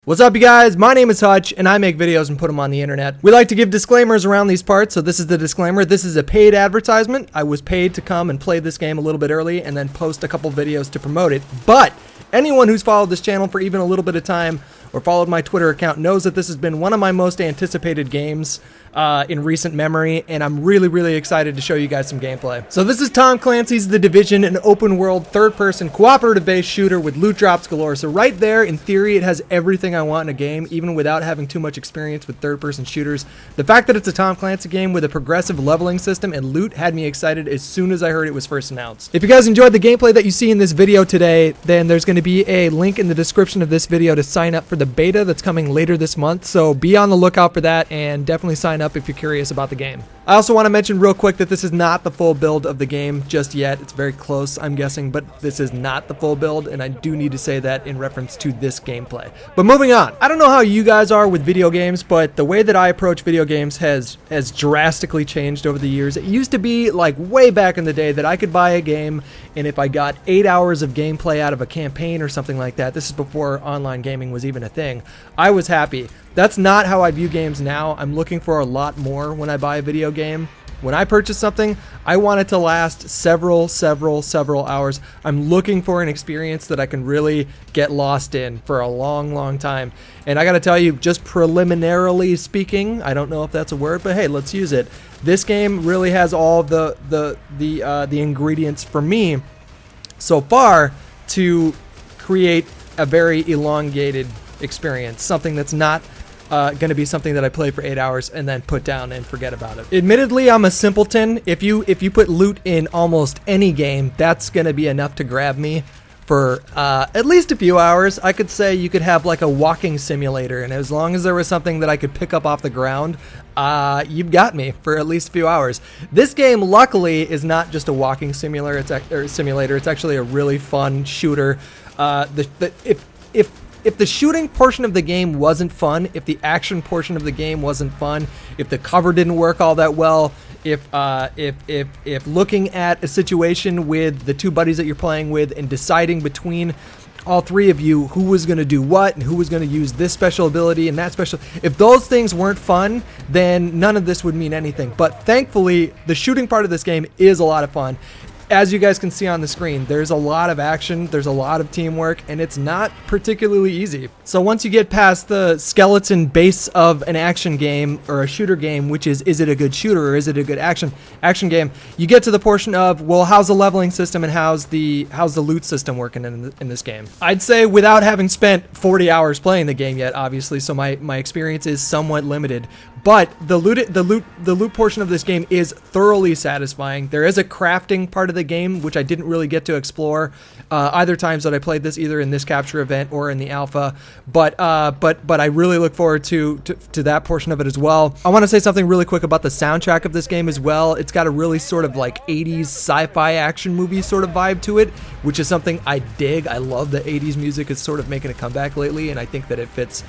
What's up, you guys? My name is Hutch, and I make videos and put them on the internet. We like to give disclaimers around these parts, so this is the disclaimer. This is a paid advertisement. I was paid to come and play this game a little bit early and then post a couple videos to promote it. But anyone who's followed this channel for even a little bit of time or followed my Twitter account knows that this has been one of my most anticipated games in recent memory, and I'm really excited to show you guys some gameplay. So this is Tom Clancy's The Division, an open-world, third-person, cooperative-based shooter with loot drops galore. So right there, in theory, it has everything I want in a game, even without having too much experience with third-person shooters. The fact that it's a Tom Clancy game with a progressive leveling system and loot had me excited as soon as I heard it was first announced. If you guys enjoyed the gameplay that you see in this video today, then there's going to be a link in the description of this video to sign up for the beta that's coming later this month. So be on the lookout for that and definitely sign up if you're curious about the game. I also want to mention real quick that this is not the full build of the game just yet. It's very close, I'm guessing, but this is not the full build, and I do need to say that in reference to this gameplay. But moving on, I don't know how you guys are with video games, but the way that I approach video games has drastically changed over the years. It used to be like way back in the day that I could buy a game, and if I got 8 hours of gameplay out of a campaign or something like that, this is before online gaming was even a thing, I was happy. That's not how I view games now. I'm looking for a lot more when I buy a video game. When I purchase something, I want it to last several hours. I'm looking for an experience that I can really get lost in for a long time. And I gotta tell you, just preliminarily speaking, I don't know if that's a word, but hey, let's use it. This game really has all the ingredients for me so far to create a very elongated experience, something that's not going to be something that I play for 8 hours and then put down and forget about it. Admittedly, I'm a simpleton. If you put loot in almost any game, that's going to be enough to grab me for at least a few hours. I could say you could have like a walking simulator, and as long as there was something that I could pick up off the ground, you've got me for at least a few hours. This game, luckily, is not just a walking simulator. It's actually a really fun shooter. If the shooting portion of the game wasn't fun, if the action portion of the game wasn't fun, if the cover didn't work all that well, if looking at a situation with the two buddies that you're playing with and deciding between all three of you who was going to do what and who was going to use this special ability and that special, if those things weren't fun, then none of this would mean anything. But thankfully, the shooting part of this game is a lot of fun. As you guys can see on the screen, there's a lot of action, there's a lot of teamwork, and it's not particularly easy. So once you get past the skeleton base of an action game or a shooter game, which is it a good shooter or is it a good action game, you get to the portion of, well, how's the leveling system and how's the loot system working in this game? I'd say without having spent 40 hours playing the game yet, obviously, so my experience is somewhat limited, but the loot portion of this game is thoroughly satisfying. There is a crafting part of the game which I didn't really get to explore either times that I played this, either in this capture event or in the alpha, but I really look forward to that portion of it as well. I want to say something really quick about the soundtrack of this game as well. It's got a really sort of like 80s sci-fi action movie sort of vibe to it, which is something I dig. I love the 80s music. It's sort of making a comeback lately, and I think that it fits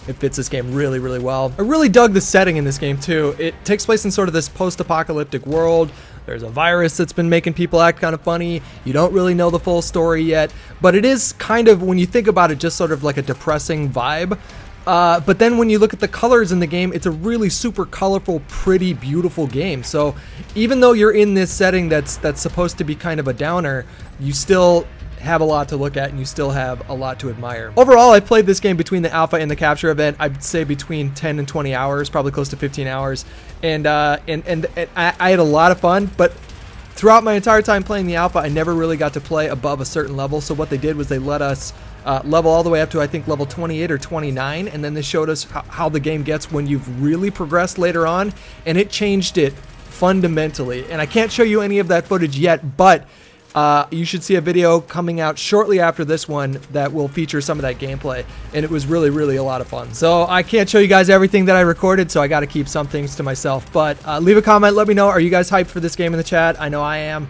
this game really well. I really dug the setting in this game too. It takes place in sort of this post-apocalyptic world. There's a virus that's been making people act kind of funny. You don't really know the full story yet, but it is kind of, when you think about it, just sort of like a depressing vibe. But then when you look at the colors in the game, it's a really super colorful, pretty, beautiful game. So even though you're in this setting that's supposed to be kind of a downer, you still have a lot to look at and you still have a lot to admire. Overall, I played this game between the alpha and the capture event, I'd say between 10 and 20 hours, probably close to 15 hours. And I had a lot of fun, but throughout my entire time playing the alpha, I never really got to play above a certain level. So what they did was they let us level all the way up to, I think, level 28 or 29, and then they showed us how the game gets when you've really progressed later on, and it changed it fundamentally. And I can't show you any of that footage yet, but you should see a video coming out shortly after this one that will feature some of that gameplay, and it was really a lot of fun. So I can't show you guys everything that I recorded, so I got to keep some things to myself, but leave a comment, let me know, are you guys hyped for this game in the chat? I know I am.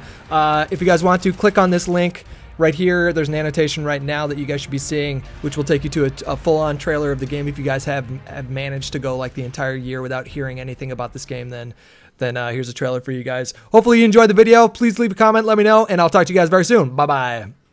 If you guys want to, click on this link right here. There's an annotation right now that you guys should be seeing, which will take you to a full-on trailer of the game. If you guys have managed to go like the entire year without hearing anything about this game, then here's a trailer for you guys. Hopefully you enjoyed the video. Please leave a comment, let me know, and I'll talk to you guys very soon. Bye-bye.